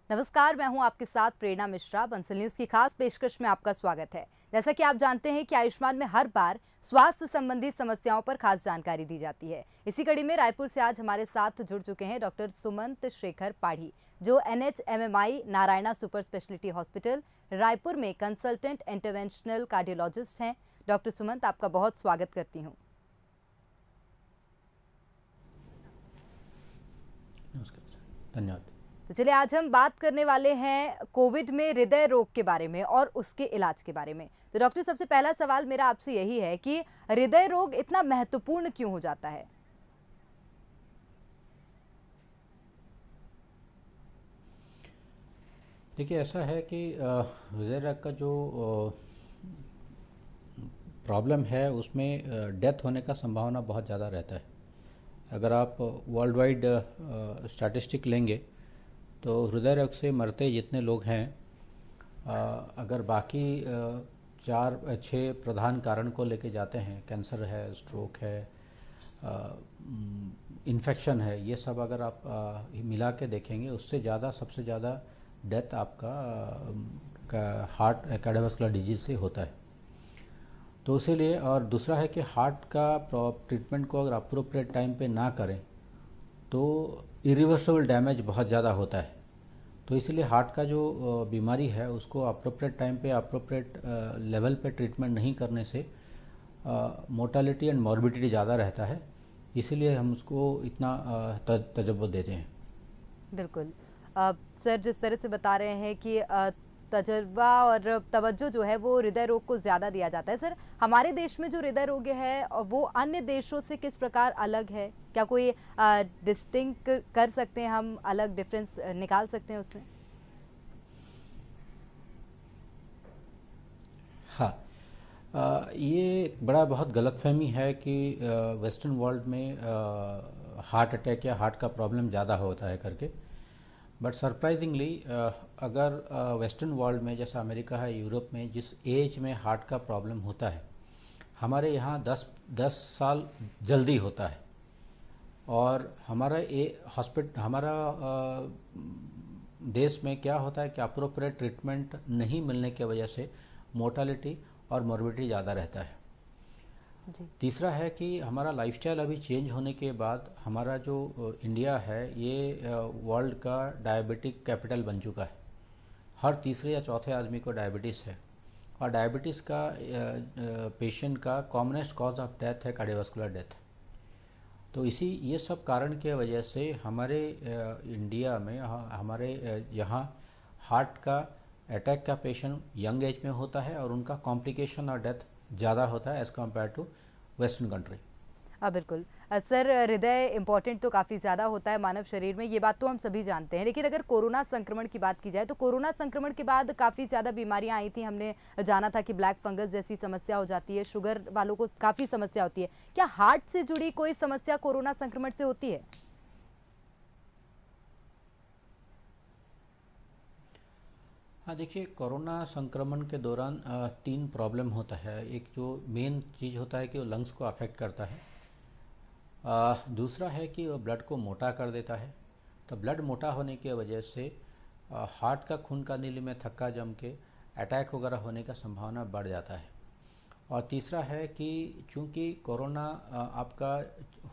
नमस्कार, मैं हूं आपके साथ प्रेरणा मिश्रा। बंसल न्यूज की खास पेशकश में आपका स्वागत है। जैसा कि आप जानते हैं कि आयुष्मान में हर बार स्वास्थ्य संबंधी समस्याओं पर खास जानकारी दी जाती है। इसी कड़ी में रायपुर से आज हमारे साथ जुड़ चुके हैं डॉक्टर सुमंत शेखर पाढ़ी, जो NHMMI Narayana super speciality hospital Raipur में कंसल्टेंट इंटरवेंशनल कार्डियोलॉजिस्ट हैं। डॉक्टर सुमंत, आपका बहुत स्वागत करती हूँ। नमस्कार, धन्यवाद। तो चलिए, आज हम बात करने वाले हैं कोविड में हृदय रोग के बारे में और उसके इलाज के बारे में। तो डॉक्टर, सबसे पहला सवाल मेरा आपसे यही है कि हृदय रोग इतना महत्वपूर्ण क्यों हो जाता है? देखिए, ऐसा है कि हृदय रोग का जो प्रॉब्लम है उसमें डेथ होने का संभावना बहुत ज़्यादा रहता है। अगर आप वर्ल्ड वाइड स्टैटिस्टिक लेंगे तो हृदय रोग से मरते जितने लोग हैं, अगर बाकी 4-6 प्रधान कारण को लेके जाते हैं, कैंसर है, स्ट्रोक है, इन्फेक्शन है, ये सब अगर आप मिला के देखेंगे, उससे ज़्यादा सबसे ज़्यादा डेथ आपका हार्ट कार्डियोवास्कुलर डिजीज से होता है। तो इसीलिए, और दूसरा है कि हार्ट का ट्रीटमेंट को अगर अप्रोप्रिएट टाइम पे ना करें तो इरिवर्सिबल डैमेज बहुत ज़्यादा होता है। तो इसलिए हार्ट का जो बीमारी है उसको अप्रोप्रिएट टाइम पे अप्रोप्रिएट लेवल पे ट्रीटमेंट नहीं करने से मोर्टालिटी एंड मॉर्बिडिटी ज़्यादा रहता है। इसीलिए हम उसको इतना तजब्बो देते हैं। बिल्कुल। सर, जिस तरह से बता रहे हैं कि तजर्बा और तवज्जो जो है वो हृदय रोग को ज़्यादा दिया जाता है। सर, हमारे देश में जो हृदय रोग है वो अन्य देशों से किस प्रकार अलग है? क्या कोई डिस्टिंक्ट कर सकते हैं हम, अलग डिफरेंस निकाल सकते हैं उसमें? हाँ, ये एक बड़ा बहुत गलतफहमी है कि वेस्टर्न वर्ल्ड में हार्ट अटैक या हार्ट का प्रॉब्लम ज़्यादा होता है करके। बट सरप्राइजिंगली, अगर वेस्टर्न वर्ल्ड में जैसा अमेरिका है, यूरोप में जिस एज में हार्ट का प्रॉब्लम होता है, हमारे यहाँ 10 साल जल्दी होता है। और हमारा देश में क्या होता है कि अप्रोप्रिएट ट्रीटमेंट नहीं मिलने की वजह से मोर्टालिटी और मॉर्बिडिटी ज़्यादा रहता है। जी। तीसरा है कि हमारा लाइफस्टाइल अभी चेंज होने के बाद हमारा जो इंडिया है ये वर्ल्ड का डायबिटिक कैपिटल बन चुका है। हर तीसरे या चौथे आदमी को डायबिटीज़ है, और डायबिटीज़ का पेशेंट का कॉमनेस्ट कॉज ऑफ डेथ है कार्डियोवास्कुलर डेथ। तो ये सब कारण की वजह से हमारे इंडिया में हमारे यहाँ हार्ट का अटैक का पेशेंट यंग एज में होता है और उनका कॉम्प्लिकेशन और डेथ ज़्यादा होता है as compared to western country. बिल्कुल। सर, हृदय इम्पोर्टेंट तो काफ़ी ज़्यादा होता है मानव शरीर में, ये बात तो हम सभी जानते हैं। लेकिन अगर कोरोना संक्रमण की बात की जाए तो कोरोना संक्रमण के बाद काफ़ी ज़्यादा बीमारियां आई थी। हमने जाना था कि ब्लैक फंगस जैसी समस्या हो जाती है, शुगर वालों को काफ़ी समस्या होती है। क्या हार्ट से जुड़ी कोई समस्या कोरोना संक्रमण से होती है? हाँ, देखिए, कोरोना संक्रमण के दौरान 3 प्रॉब्लम होता है। एक जो मेन चीज़ होता है कि वो लंग्स को अफेक्ट करता है। दूसरा है कि वो ब्लड को मोटा कर देता है। तो ब्लड मोटा होने की वजह से हार्ट का खून का नली में थक्का जम के अटैक वगैरह होने का संभावना बढ़ जाता है। और तीसरा है कि चूँकि कोरोना आपका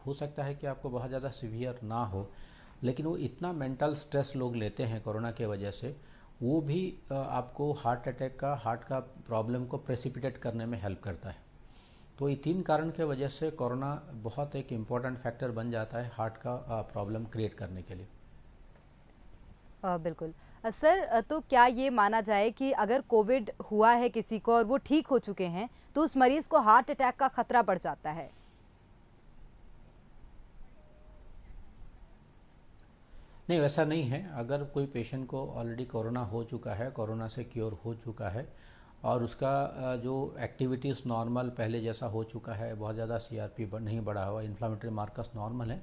हो सकता है कि आपको बहुत ज़्यादा सीवियर ना हो, लेकिन वो इतना मेंटल स्ट्रेस लोग लेते हैं कोरोना के वजह से, वो भी आपको हार्ट का प्रॉब्लम को प्रेसिपिटेट करने में हेल्प करता है। तो ये 3 कारण के वजह से कोरोना बहुत एक इम्पॉर्टेंट फैक्टर बन जाता है हार्ट का प्रॉब्लम क्रिएट करने के लिए। बिल्कुल। सर, तो क्या ये माना जाए कि अगर कोविड हुआ है किसी को और वो ठीक हो चुके हैं तो उस मरीज को हार्ट अटैक का खतरा बढ़ जाता है? नहीं, वैसा नहीं है। अगर कोई पेशेंट को ऑलरेडी कोरोना हो चुका है, कोरोना से क्योर हो चुका है, और उसका जो एक्टिविटीज़ नॉर्मल पहले जैसा हो चुका है, बहुत ज़्यादा CRP नहीं बढ़ा हुआ, इन्फ्लामेटरी मार्कर्स नॉर्मल है,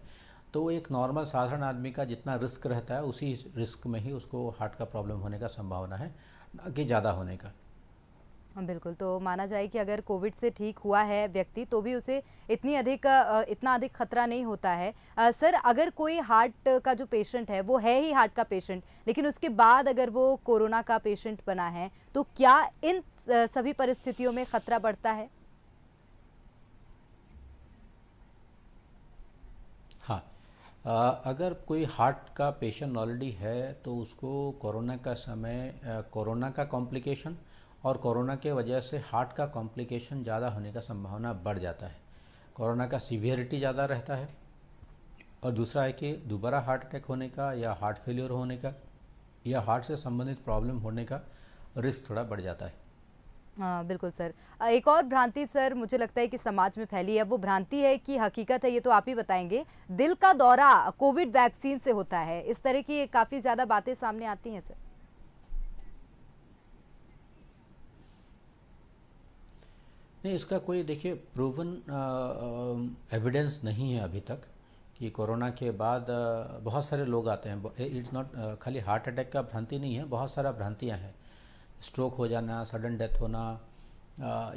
तो एक नॉर्मल साधारण आदमी का जितना रिस्क रहता है उसी रिस्क में ही उसको हार्ट का प्रॉब्लम होने का संभावना है, ना कि ज़्यादा होने का। हाँ, बिल्कुल। तो माना जाए कि अगर कोविड से ठीक हुआ है व्यक्ति तो भी उसे इतना अधिक खतरा नहीं होता है। सर, अगर कोई हार्ट का जो पेशेंट है वो है ही हार्ट का पेशेंट, लेकिन उसके बाद अगर वो कोरोना का पेशेंट बना है तो क्या इन सभी परिस्थितियों में खतरा बढ़ता है? हाँ। अगर कोई हार्ट का पेशेंट ऑलरेडी है तो उसको कोरोना का समय कोरोना का कॉम्प्लिकेशन और कोरोना के वजह से हार्ट का कॉम्प्लिकेशन ज़्यादा होने का संभावना बढ़ जाता है। कोरोना का सीवियरिटी ज़्यादा रहता है और दूसरा है कि दोबारा हार्ट अटैक होने का या हार्ट फेलियर होने का या हार्ट से संबंधित प्रॉब्लम होने का रिस्क थोड़ा बढ़ जाता है। हाँ, बिल्कुल सर। एक और भ्रांति सर मुझे लगता है कि समाज में फैली है, वो भ्रांति है कि हकीकत है, ये तो आप ही बताएंगे, दिल का दौरा कोविड वैक्सीन से होता है। इस तरह की काफ़ी ज़्यादा बातें सामने आती हैं सर। नहीं, इसका कोई देखिए प्रूवन एविडेंस नहीं है अभी तक कि कोरोना के बाद बहुत सारे लोग आते हैं। इट्स नॉट खाली हार्ट अटैक का भ्रांति नहीं है, बहुत सारा भ्रांतियां हैं। स्ट्रोक हो जाना, सडन डेथ होना,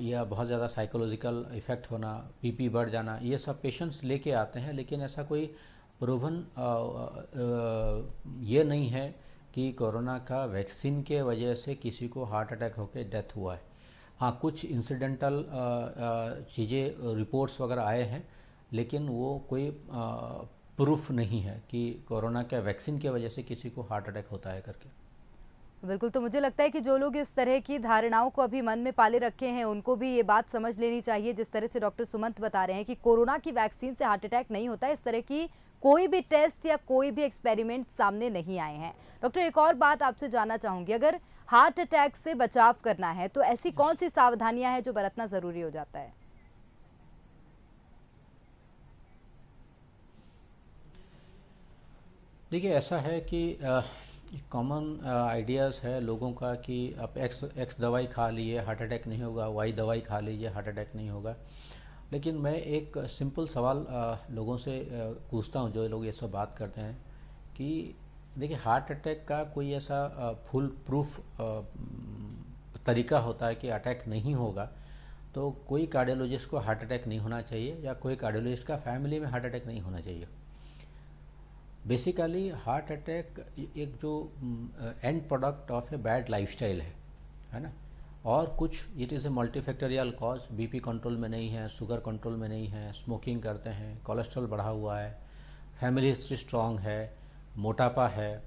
या बहुत ज़्यादा साइकोलॉजिकल इफ़ेक्ट होना, बीपी बढ़ जाना, ये सब पेशेंट्स लेके आते हैं, लेकिन ऐसा कोई प्रूवन ये नहीं है कि कोरोना का वैक्सीन के वजह से किसी को हार्ट अटैक होकर डेथ हुआ है। हाँ, कुछ इंसिडेंटल चीज़ें रिपोर्ट्स वगैरह आए हैं, लेकिन वो कोई प्रूफ नहीं है कि कोरोना के वैक्सीन के वजह से किसी को हार्ट अटैक होता है करके। बिल्कुल। तो मुझे लगता है कि जो लोग इस तरह की धारणाओं को अभी मन में पाले रखे हैं उनको भी ये बात समझ लेनी चाहिए, जिस तरह से डॉक्टर सुमंत बता रहे हैं कि कोरोना की वैक्सीन से हार्ट अटैक नहीं होता है। इस तरह की कोई भी टेस्ट या कोई भी एक्सपेरिमेंट सामने नहीं आए हैं। डॉक्टर, एक और बात आपसे जानना चाहूंगी, अगर हार्ट अटैक से बचाव करना है तो ऐसी कौन सी सावधानियां हैं जो बरतना जरूरी हो जाता है? देखिए, ऐसा है कि कॉमन आइडियाज़ है लोगों का कि आप एक्स दवाई खा लिए हार्ट अटैक नहीं होगा, वाई दवाई खा लीजिए हार्ट अटैक नहीं होगा। लेकिन मैं एक सिंपल सवाल लोगों से पूछता हूँ, जो लोग ये सब बात करते हैं, कि देखिए हार्ट अटैक का कोई ऐसा फुल प्रूफ तरीका होता है कि अटैक नहीं होगा तो कोई कार्डियोलॉजिस्ट को हार्ट अटैक नहीं होना चाहिए या कोई कार्डियोलॉजिस्ट का फैमिली में हार्ट अटैक नहीं होना चाहिए। बेसिकली हार्ट अटैक एक जो and product of a bad lifestyle है ना, और कुछ it is a multifactorial cause. BP control में नहीं है, शुगर कंट्रोल में नहीं है, स्मोकिंग करते हैं, कोलेस्ट्रॉल बढ़ा हुआ है, फैमिली हिस्ट्री स्ट्रांग है, मोटापा है,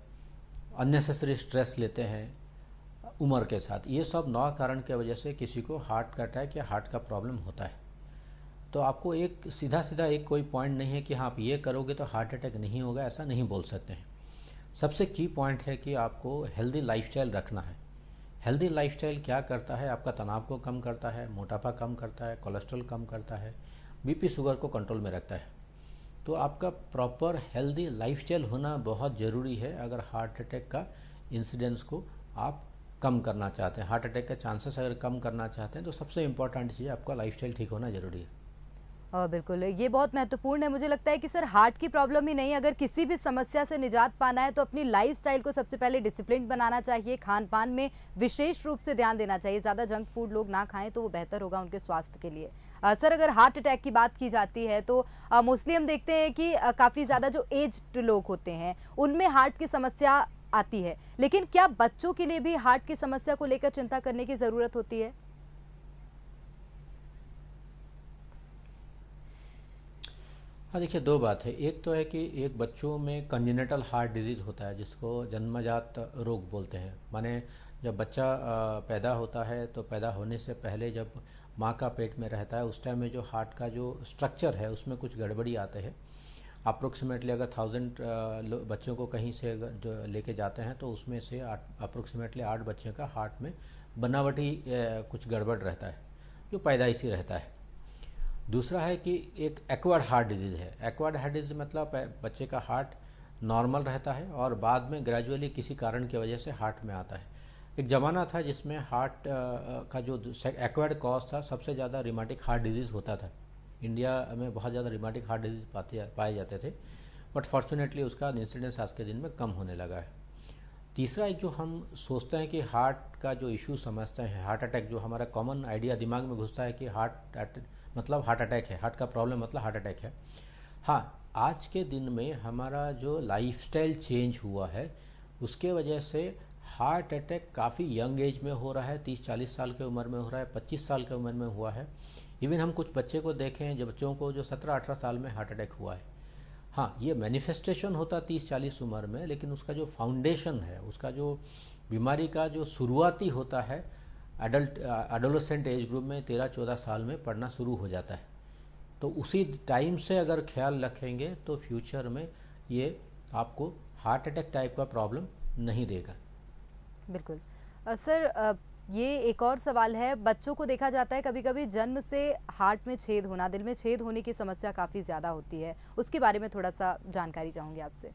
अननेसेसरी स्ट्रेस लेते हैं उम्र के साथ, ये सब 9 कारण के वजह से किसी को हार्ट का अटैक या हार्ट का प्रॉब्लम होता है। तो आपको एक सीधा एक कोई पॉइंट नहीं है कि हाँ आप ये करोगे तो हार्ट अटैक नहीं होगा, ऐसा नहीं बोल सकते हैं। सबसे की पॉइंट है कि आपको हेल्दी लाइफस्टाइल रखना है। हेल्दी लाइफस्टाइल क्या करता है? आपका तनाव को कम करता है, मोटापा कम करता है, कोलेस्ट्रॉल कम करता है, बीपी शुगर को कंट्रोल में रखता है। तो आपका प्रॉपर हेल्दी लाइफस्टाइल होना बहुत ज़रूरी है अगर हार्ट अटैक का इंसिडेंस को आप कम करना चाहते हैं, हार्ट अटैक के चांसेस अगर कम करना चाहते हैं, तो सबसे इम्पॉर्टेंट चीज़ आपका लाइफस्टाइल ठीक होना ज़रूरी है। बिल्कुल, ये बहुत महत्वपूर्ण है। मुझे लगता है कि सर हार्ट की प्रॉब्लम ही नहीं, अगर किसी भी समस्या से निजात पाना है तो अपनी लाइफस्टाइल को सबसे पहले डिसिप्लिन बनाना चाहिए, खान-पान में विशेष रूप से ध्यान देना चाहिए। ज़्यादा जंक फूड लोग ना खाएं तो वो बेहतर होगा उनके स्वास्थ्य के लिए। सर, अगर हार्ट अटैक की बात की जाती है तो मोस्टली हम देखते हैं कि काफ़ी ज़्यादा जो एज्ड लोग होते हैं उनमें हार्ट की समस्या आती है, लेकिन क्या बच्चों के लिए भी हार्ट की समस्या को लेकर चिंता करने की ज़रूरत होती है? हाँ, देखिए 2 बात है। एक तो है कि एक बच्चों में कंजेनिटल हार्ट डिजीज़ होता है जिसको जन्मजात रोग बोलते हैं। माने जब बच्चा पैदा होता है तो पैदा होने से पहले जब माँ का पेट में रहता है उस टाइम में जो हार्ट का जो स्ट्रक्चर है उसमें कुछ गड़बड़ी आते हैं। अप्रोक्सीमेटली अगर 1000 बच्चों को कहीं से जो लेके जाते हैं तो उसमें से अप्रोक्सीमेटली 8 बच्चों का हार्ट में बनावटी कुछ गड़बड़ रहता है जो पैदाइशी रहता है। दूसरा है कि एक एक्वायर्ड हार्ट डिजीज़ है। एक्वायर्ड हार्ट डिजीज़ मतलब बच्चे का हार्ट नॉर्मल रहता है और बाद में ग्रेजुअली किसी कारण की वजह से हार्ट में आता है। एक ज़माना था जिसमें हार्ट का जो एक्वायर्ड कॉज था, सबसे ज़्यादा रिमाटिक हार्ट डिजीज़ होता था। इंडिया में बहुत ज़्यादा रिमाटिक हार्ट डिजीज़ पाए जाते थे, बट फॉर्चुनेटली उसका इंसिडेंस आज के दिन में कम होने लगा है। तीसरा एक जो हम सोचते हैं कि हार्ट का जो इशू समझते हैं, हार्ट अटैक, जो हमारा कॉमन आइडिया दिमाग में घुसता है कि मतलब हार्ट अटैक है, हार्ट का प्रॉब्लम मतलब हार्ट अटैक है। हाँ, आज के दिन में हमारा जो लाइफस्टाइल चेंज हुआ है उसके वजह से हार्ट अटैक काफ़ी यंग एज में हो रहा है, 30-40 साल की उम्र में हो रहा है, 25 साल की उम्र में हुआ है। इवन हम कुछ बच्चे को देखें, जो बच्चों को जो 17-18 साल में हार्ट अटैक हुआ है। हाँ, ये मैनिफेस्टेशन होता 30-40 उम्र में, लेकिन उसका जो फाउंडेशन है, उसका जो बीमारी का जो शुरुआती होता है एडोलेसेंट एज ग्रुप में 13-14 साल में पड़ना शुरू हो जाता है। तो उसी टाइम से अगर ख्याल रखेंगे तो फ्यूचर में ये आपको हार्ट अटैक टाइप का प्रॉब्लम नहीं देगा। बिल्कुल। सर, ये एक और सवाल है, बच्चों को देखा जाता है कभी कभी जन्म से हार्ट में छेद होना, दिल में छेद होने की समस्या काफ़ी ज़्यादा होती है, उसके बारे में थोड़ा सा जानकारी चाहूँगी आपसे।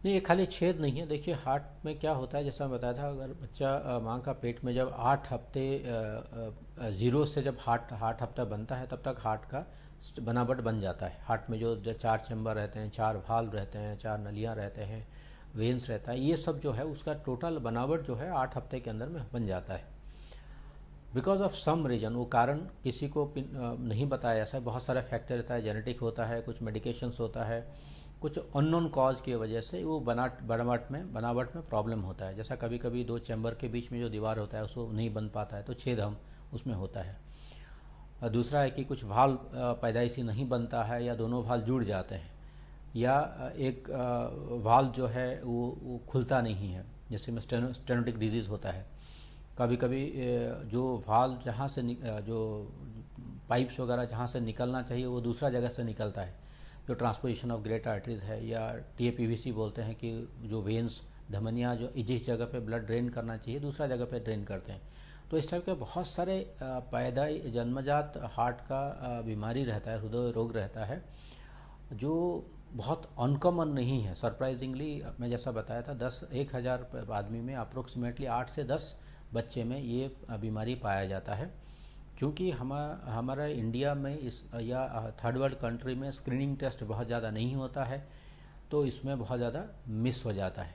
नहीं, ये खाली छेद नहीं है। देखिए, हार्ट में क्या होता है, जैसा मैं बताया था, अगर बच्चा माँ का पेट में जब 8 हफ्ते ज़ीरो से जब हार्ट हफ्ता बनता है तब तक हार्ट का बनावट बन जाता है। हार्ट में जो 4 चैम्बर रहते हैं, 4 वाल्व रहते हैं, 4 नलियाँ रहते हैं, वेन्स रहता है, ये सब जो है उसका टोटल बनावट जो है 8 हफ्ते के अंदर में बन जाता है। बिकॉज ऑफ सम रीजन, वो कारण किसी को नहीं बताया ऐसा, बहुत सारा फैक्टर रहता है, जेनेटिक होता है, कुछ मेडिकेशंस होता है, कुछ अननोन कॉज की वजह से वो बनावट में प्रॉब्लम होता है। जैसा कभी कभी 2 चैम्बर के बीच में जो दीवार होता है उसको नहीं बन पाता है तो छेद हम उसमें होता है। दूसरा है कि कुछ वाल्व पैदाइशी नहीं बनता है, या दोनों वाल्व जुड़ जाते हैं, या एक वाल्व जो है वो खुलता नहीं है, जैसे में स्टेनोटिक डिजीज़ होता है। कभी कभी जो वाल्व जहाँ से जो पाइप्स वगैरह जहाँ से निकलना चाहिए वो दूसरा जगह से निकलता है, जो ट्रांसपोजिशन ऑफ ग्रेट आर्टरीज है, या TAPVC बोलते हैं कि जो वेन्स, धमनियाँ जो जिस जगह पे ब्लड ड्रेन करना चाहिए दूसरा जगह पे ड्रेन करते हैं। तो इस टाइप के बहुत सारे जन्मजात हार्ट का बीमारी रहता है, हृदय रोग रहता है, जो बहुत अनकॉमन नहीं है। सरप्राइजिंगली मैं जैसा बताया था 10,000 आदमी में अप्रोक्सीमेटली 8 से 10 बच्चे में ये बीमारी पाया जाता है। क्योंकि हमारा इंडिया में या थर्ड वर्ल्ड कंट्री में स्क्रीनिंग टेस्ट बहुत ज़्यादा नहीं होता है, तो इसमें बहुत ज़्यादा मिस हो जाता है।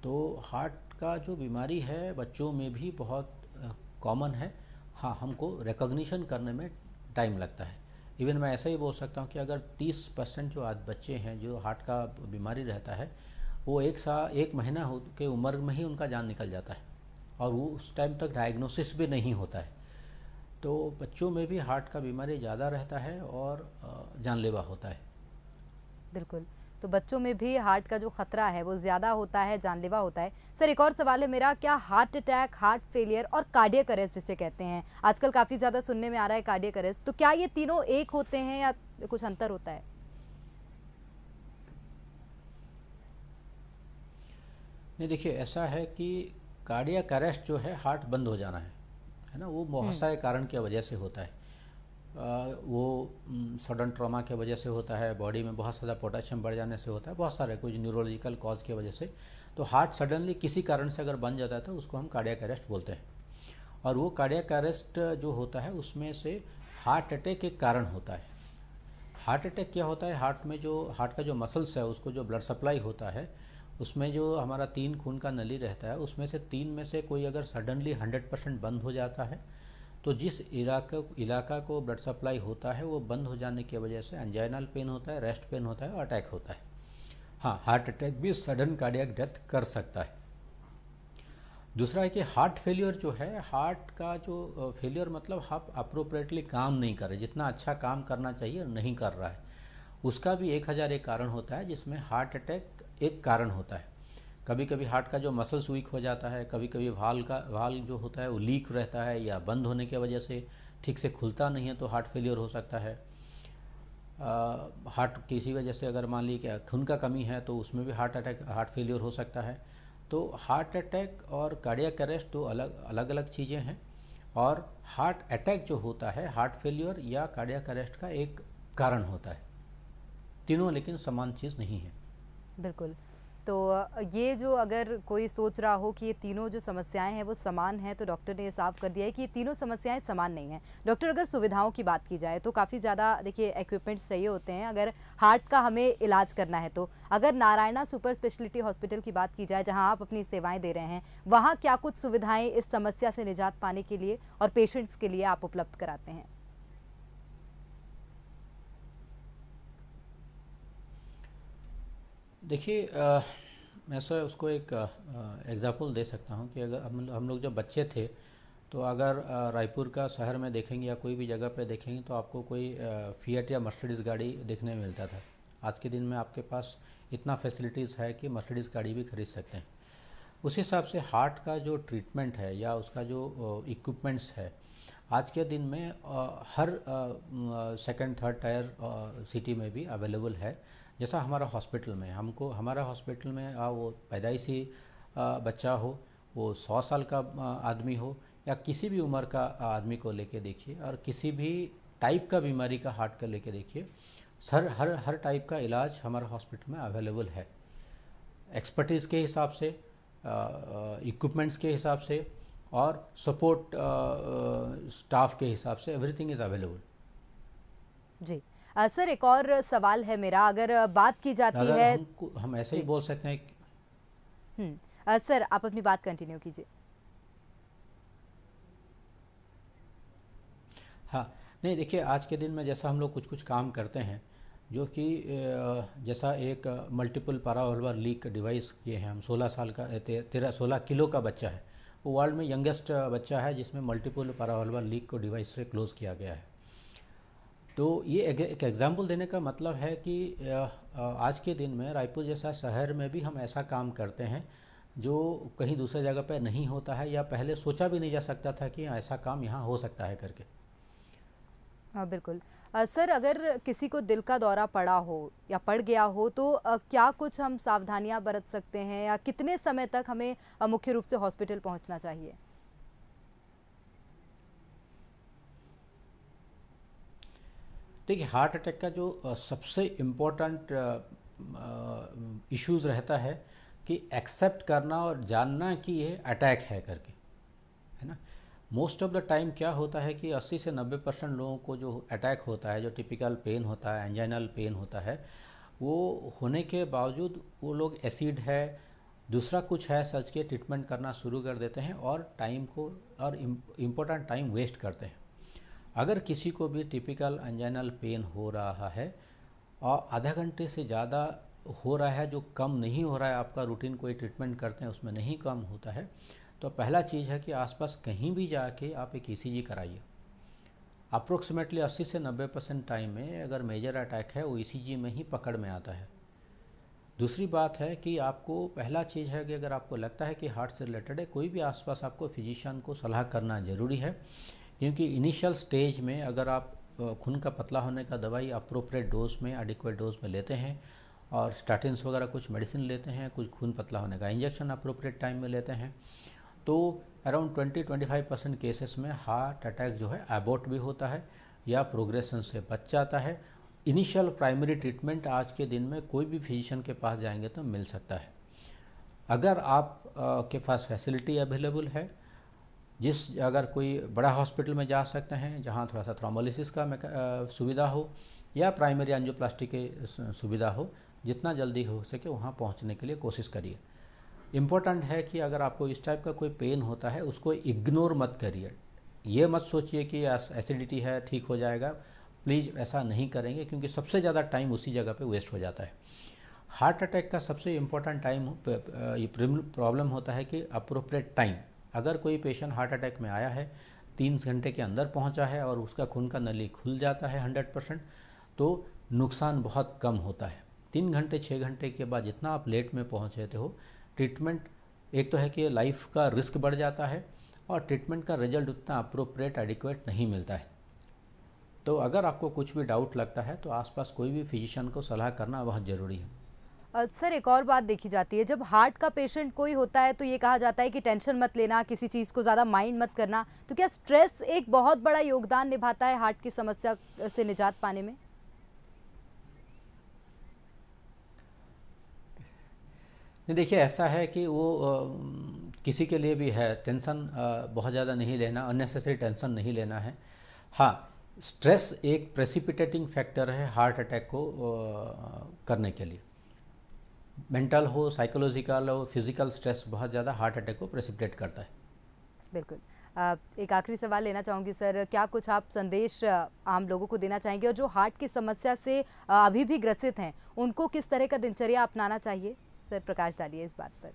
तो हार्ट का जो बीमारी है बच्चों में भी बहुत कॉमन है। हाँ, हमको रिकॉग्निशन करने में टाइम लगता है। इवन मैं ऐसा ही बोल सकता हूँ कि अगर 30% जो आज बच्चे हैं जो हार्ट का बीमारी रहता है, वो 1 महीना के उम्र में ही उनका जान निकल जाता है, और वो उस टाइम तक डायग्नोसिस भी नहीं होता है। तो बच्चों में भी हार्ट का बीमारी ज़्यादा रहता है और जानलेवा होता है। बिल्कुल, तो बच्चों में भी हार्ट का जो खतरा है वो ज़्यादा होता है, जानलेवा होता है। सर, एक और सवाल है मेरा, क्या हार्ट अटैक, हार्ट फेलियर और कार्डियक अरेस्ट जिसे कहते हैं, आजकल काफ़ी ज़्यादा सुनने में आ रहा है कार्डियक अरेस्ट, तो क्या ये तीनों एक होते हैं या कुछ अंतर होता है? नहीं, देखिए, ऐसा है कि कार्डियक अरेस्ट जो है हार्ट बंद हो जाना है ना, वो बहुत सारे कारण की वजह से होता है। वो सडन ट्रॉमा के वजह से होता है, बॉडी में बहुत ज़्यादा पोटेशियम बढ़ जाने से होता है, बहुत सारे कुछ न्यूरोलॉजिकल कॉज की वजह से। तो हार्ट सडनली किसी कारण से अगर बन जाता है तो उसको हम कार्डियक अरेस्ट बोलते हैं। और वो कार्डियक अरेस्ट जो होता है उसमें से हार्ट अटैक एक कारण होता है। हार्ट अटैक क्या होता है, हार्ट का जो मसल्स है उसको जो ब्लड सप्लाई होता है, उसमें जो हमारा 3 खून का नली रहता है उसमें से 3 में से कोई अगर सडनली 100% बंद हो जाता है तो जिस इलाका को ब्लड सप्लाई होता है वो बंद हो जाने की वजह से एंजाइनल पेन होता है, रेस्ट पेन होता है और अटैक होता है। हाँ, हार्ट अटैक भी सडन कार्डियक डेथ कर सकता है। दूसरा है कि हार्ट फेलियर जो है, हार्ट का जो फेलियर मतलब आप अप्रोप्रिएटली काम नहीं कर रहे, जितना अच्छा काम करना चाहिए नहीं कर रहा है, उसका भी 1001 कारण होता है, जिसमें हार्ट अटैक एक कारण होता है। कभी कभी हार्ट का जो मसल्स वीक हो जाता है, कभी कभी वाल्व जो होता है वो लीक रहता है, या बंद होने की वजह से ठीक से खुलता नहीं है तो हार्ट फेलियर हो सकता है। हार्ट किसी वजह से अगर मान ली कि खून का कमी है तो उसमें भी हार्ट फेलियर हो सकता है। तो हार्ट अटैक और कार्डियक अरेस्ट दो अलग अलग चीज़ें हैं, और हार्ट अटैक जो होता है हार्ट फेलियर या कार्डियक अरेस्ट का एक कारण होता है। तीनों लेकिन समान चीज़ नहीं है। बिल्कुल। तो ये जो अगर कोई सोच रहा हो कि ये तीनों जो समस्याएं हैं वो समान हैं, तो डॉक्टर ने ये साफ कर दिया है कि ये तीनों समस्याएं समान नहीं हैं। डॉक्टर, अगर सुविधाओं की बात की जाए तो काफ़ी ज़्यादा देखिए इक्विपमेंट्स चाहिए होते हैं अगर हार्ट का हमें इलाज करना है। तो अगर नारायणा सुपर स्पेशलिटी हॉस्पिटल की बात की जाए जहाँ आप अपनी सेवाएँ दे रहे हैं, वहाँ क्या कुछ सुविधाएँ इस समस्या से निजात पाने के लिए और पेशेंट्स के लिए आप उपलब्ध कराते हैं? देखिए, मैं सर उसको एक एग्जांपल दे सकता हूँ कि अगर हम लोग जब बच्चे थे तो अगर रायपुर का शहर में देखेंगे या कोई भी जगह पे देखेंगे तो आपको कोई फिएट या मर्सिडीज़ गाड़ी देखने में मिलता था। आज के दिन में आपके पास इतना फैसिलिटीज़ है कि मर्सिडीज़ गाड़ी भी खरीद सकते हैं। उस हिसाब से हार्ट का जो ट्रीटमेंट है या उसका जो इक्विपमेंट्स है आज के दिन में हर सेकंड थर्ड टायर सिटी में भी अवेलेबल है। जैसा हमारा हॉस्पिटल में हमारा हॉस्पिटल में वो पैदाइशी बच्चा हो, वो 100 साल का आदमी हो या किसी भी उम्र का आदमी को लेके देखिए और किसी भी टाइप का बीमारी का हार्ट का लेके देखिए, हर टाइप का इलाज हमारा हॉस्पिटल में अवेलेबल है। एक्सपर्टीज़ के हिसाब से, इक्विपमेंट्स के हिसाब से और सपोर्ट स्टाफ के हिसाब से एवरीथिंग इज़ अवेलेबल। जी सर, एक और सवाल है मेरा, अगर बात की जाती अगर है हम ऐसे ही बोल सकते हैं सर आप अपनी बात कंटिन्यू कीजिए। हाँ, नहीं देखिए, आज के दिन में जैसा हम लोग कुछ काम करते हैं जो कि जैसा एक मल्टीपल पारावाल्वर लीक डिवाइस किए हैं हम। 16 किलो का बच्चा है, वो वर्ल्ड में यंगेस्ट बच्चा है जिसमें मल्टीपल पारावाल्वर लीक को डिवाइस से क्लोज किया गया है। तो ये एक एग्जाम्पल देने का मतलब है कि आज के दिन में रायपुर जैसा शहर में भी हम ऐसा काम करते हैं जो कहीं दूसरे जगह पे नहीं होता है या पहले सोचा भी नहीं जा सकता था कि ऐसा काम यहाँ हो सकता है करके। हाँ बिल्कुल। सर, अगर किसी को दिल का दौरा पड़ा हो या पड़ गया हो तो क्या कुछ हम सावधानियां बरत सकते हैं या कितने समय तक हमें मुख्य रूप से हॉस्पिटल पहुंचना चाहिए? देखिए, हार्ट अटैक का जो सबसे इम्पोर्टेंट इश्यूज़ रहता है कि एक्सेप्ट करना और जानना कि ये अटैक है करके, है ना। मोस्ट ऑफ द टाइम क्या होता है कि 80 से 90% लोगों को जो अटैक होता है, जो टिपिकल पेन होता है, एंजाइनल पेन होता है, वो होने के बावजूद वो लोग एसिड है, दूसरा कुछ है सच के ट्रीटमेंट करना शुरू कर देते हैं और टाइम को और इम्पोर्टेंट टाइम वेस्ट करते हैं। अगर किसी को भी टिपिकल एंजाइनल पेन हो रहा है और आधा घंटे से ज़्यादा हो रहा है, जो कम नहीं हो रहा है, आपका रूटीन कोई ट्रीटमेंट करते हैं उसमें नहीं कम होता है, तो पहला चीज़ है कि आसपास कहीं भी जाके आप एक ईसीजी कराइए। अप्रोक्सीमेटली 80 से 90% टाइम में अगर मेजर अटैक है वो ईसीजी में ही पकड़ में आता है। दूसरी बात है कि आपको पहला चीज़ है कि अगर आपको लगता है कि हार्ट से रिलेटेड है, कोई भी आसपास आपको फिजिशियन को सलाह करना ज़रूरी है, क्योंकि इनिशियल स्टेज में अगर आप खून का पतला होने का दवाई अप्रोप्रिएट डोज में, एडिक्वेट डोज में लेते हैं और स्टैटिन्स वगैरह कुछ मेडिसिन लेते हैं, कुछ खून पतला होने का इंजेक्शन अप्रोप्रिएट टाइम में लेते हैं, तो अराउंड 20-25% केसेस में हार्ट अटैक जो है एबॉर्ट भी होता है या प्रोग्रेशन से बच जाता है। इनिशियल प्राइमरी ट्रीटमेंट आज के दिन में कोई भी फिजिशियन के पास जाएंगे तो मिल सकता है। अगर आप के पास फैसिलिटी अवेलेबल है, अगर कोई बड़ा हॉस्पिटल में जा सकते हैं जहां थोड़ा सा थ्रोम्बोलिसिस का सुविधा हो या प्राइमरी एंजियोप्लास्टी की सुविधा हो, जितना जल्दी हो सके वहां पहुंचने के लिए कोशिश करिए। इम्पोर्टेंट है कि अगर आपको इस टाइप का कोई पेन होता है उसको इग्नोर मत करिए। ये मत सोचिए कि एसिडिटी है ठीक हो जाएगा, प्लीज़ ऐसा नहीं करेंगे, क्योंकि सबसे ज़्यादा टाइम उसी जगह पे वेस्ट हो जाता है। हार्ट अटैक का सबसे इम्पोर्टेंट टाइम प्रॉब्लम होता है कि अप्रोप्रिएट टाइम। अगर कोई पेशेंट हार्ट अटैक में आया है, 3 घंटे के अंदर पहुंचा है और उसका खून का नली खुल जाता है 100%, तो नुकसान बहुत कम होता है। 3 घंटे 6 घंटे के बाद जितना आप लेट में पहुँचे हो, ट्रीटमेंट एक तो है कि लाइफ का रिस्क बढ़ जाता है और ट्रीटमेंट का रिजल्ट उतना अप्रोप्रिएट एडिक्वेट नहीं मिलता है। तो अगर आपको कुछ भी डाउट लगता है तो आसपास कोई भी फिजिशियन को सलाह करना बहुत ज़रूरी है। सर, एक और बात देखी जाती है, जब हार्ट का पेशेंट कोई होता है तो ये कहा जाता है कि टेंशन मत लेना, किसी चीज़ को ज़्यादा माइंड मत करना, तो क्या स्ट्रेस एक बहुत बड़ा योगदान निभाता है हार्ट की समस्या से निजात पाने में? नहीं, देखिए ऐसा है कि वो किसी के लिए भी है, टेंशन बहुत ज़्यादा नहीं लेना, अननेसेसरी टेंशन नहीं लेना है। हाँ, स्ट्रेस एक प्रेसिपिटेटिंग फैक्टर है हार्ट अटैक को करने के लिए। मेंटल हो, साइकोलॉजिकल हो, फिजिकल स्ट्रेस बहुत ज़्यादा हार्ट अटैक को प्रेसिपिटेट करता है। बिल्कुल। एक आखिरी सवाल लेना चाहूँगी सर, क्या कुछ आप संदेश आम लोगों को देना चाहेंगे, और जो हार्ट की समस्या से अभी भी ग्रसित हैं उनको किस तरह का दिनचर्या अपनाना चाहिए? सर प्रकाश डालिए इस बात पर।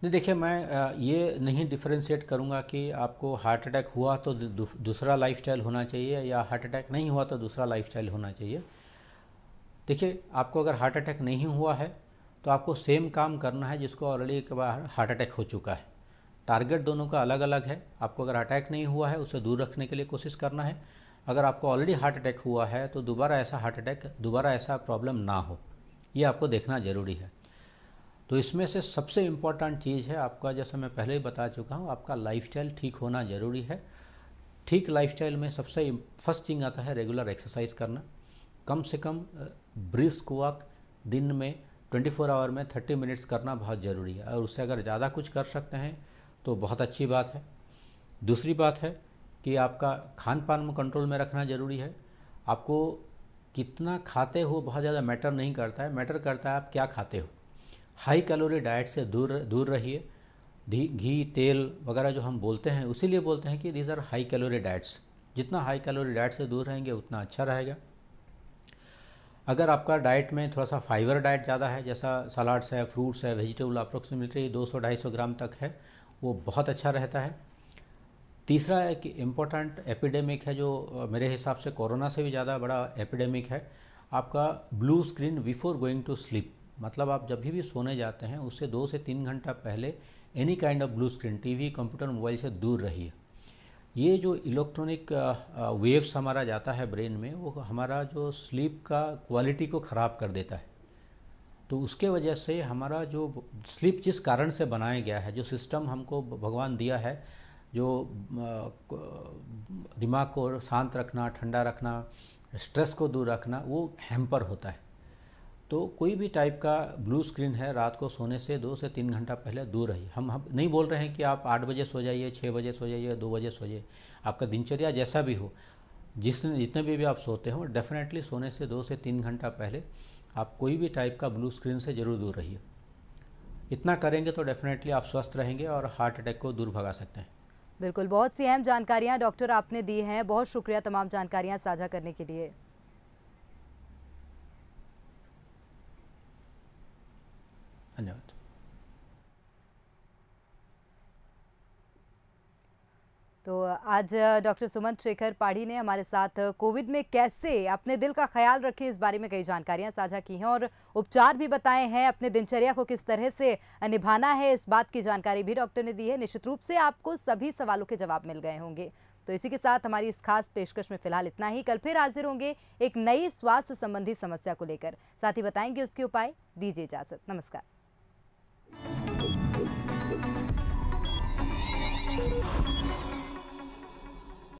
नहीं, देखिए मैं ये नहीं डिफरेंशिएट करूँगा कि आपको हार्ट अटैक हुआ तो दूसरा लाइफस्टाइल होना चाहिए, या हार्ट अटैक नहीं हुआ तो दूसरा लाइफस्टाइल होना चाहिए। देखिए, आपको अगर हार्ट अटैक नहीं हुआ है तो आपको सेम काम करना है जिसको ऑलरेडी एक बार हार्ट अटैक हो चुका है। टारगेट दोनों का अलग अलग है। आपको अगर अटैक नहीं हुआ है उसे दूर रखने के लिए कोशिश करना है। अगर आपको ऑलरेडी हार्ट अटैक हुआ है तो दोबारा ऐसा प्रॉब्लम ना हो, ये आपको देखना ज़रूरी है। तो इसमें से सबसे इम्पॉर्टेंट चीज़ है आपका, जैसे मैं पहले ही बता चुका हूँ, आपका लाइफस्टाइल ठीक होना ज़रूरी है। ठीक लाइफस्टाइल में सबसे फर्स्ट थिंग आता है रेगुलर एक्सरसाइज करना। कम से कम ब्रिस्क वॉक दिन में 24 आवर में 30 मिनट्स करना बहुत ज़रूरी है, और उससे अगर ज़्यादा कुछ कर सकते हैं तो बहुत अच्छी बात है। दूसरी बात है कि आपका खान पान में कंट्रोल में रखना ज़रूरी है। आपको कितना खाते हो बहुत ज़्यादा मैटर नहीं करता है, मैटर करता है आप क्या खाते हो। हाई कैलोरी डाइट से दूर रहिए। घी तेल वगैरह जो हम बोलते हैं, उसीलिए बोलते हैं कि these are high calorie diets. जितना हाई कैलोरी डाइट से दूर रहेंगे उतना अच्छा रहेगा। अगर आपका डाइट में थोड़ा सा फाइबर डाइट ज़्यादा है, जैसा सलाड्स है, फ्रूट्स है, वेजिटेबल अप्रोक्सीमेटली 200-250 ग्राम तक है, वो बहुत अच्छा रहता है। तीसरा एक इम्पोर्टेंट एपिडेमिक है जो मेरे हिसाब से कोरोना से भी ज़्यादा बड़ा एपिडेमिक है, आपका blue screen before going to sleep. मतलब आप जब भी सोने जाते हैं उससे 2 से 3 घंटा पहले any kind of blue screen, TV, computer, mobile से दूर रहिए। ये जो इलेक्ट्रॉनिक वेव्स हमारा जाता है ब्रेन में, वो हमारा जो स्लीप का क्वालिटी को ख़राब कर देता है। तो उसके वजह से हमारा जो स्लीप जिस कारण से बनाया गया है, जो सिस्टम हमको भगवान दिया है, जो दिमाग को शांत रखना, ठंडा रखना, स्ट्रेस को दूर रखना, वो हैम्पर होता है। तो कोई भी टाइप का ब्लू स्क्रीन है, रात को सोने से 2 से 3 घंटा पहले दूर रहिए। हम नहीं बोल रहे हैं कि आप 8 बजे सो जाइए, 6 बजे सो जाइए, 2 बजे सो जाइए। आपका दिनचर्या जैसा भी हो, जितने भी आप सोते हो, डेफिनेटली सोने से 2 से 3 घंटा पहले आप कोई भी टाइप का ब्लू स्क्रीन से ज़रूर दूर रहिए। इतना करेंगे तो डेफिनेटली आप स्वस्थ रहेंगे और हार्ट अटैक को दूर भगा सकते हैं। बिल्कुल, बहुत सी अहम जानकारियाँ डॉक्टर आपने दी हैं। बहुत शुक्रिया तमाम जानकारियाँ साझा करने के लिए। धन्यवाद। तो आज डॉक्टर सुमंत शेखर पाढ़ी ने हमारे साथ कोविड में कैसे अपने दिल का ख्याल रखें इस बारे में कई जानकारियां साझा की हैं, और उपचार भी बताए हैं। अपने दिनचर्या को किस तरह से निभाना है, इस बात की जानकारी भी डॉक्टर ने दी है। निश्चित रूप से आपको सभी सवालों के जवाब मिल गए होंगे। तो इसी के साथ हमारी इस खास पेशकश में फिलहाल इतना ही। कल फिर हाजिर होंगे एक नई स्वास्थ्य संबंधी समस्या को लेकर, साथ ही बताएंगे उसके उपाय। दीजिए इजाजत, नमस्कार।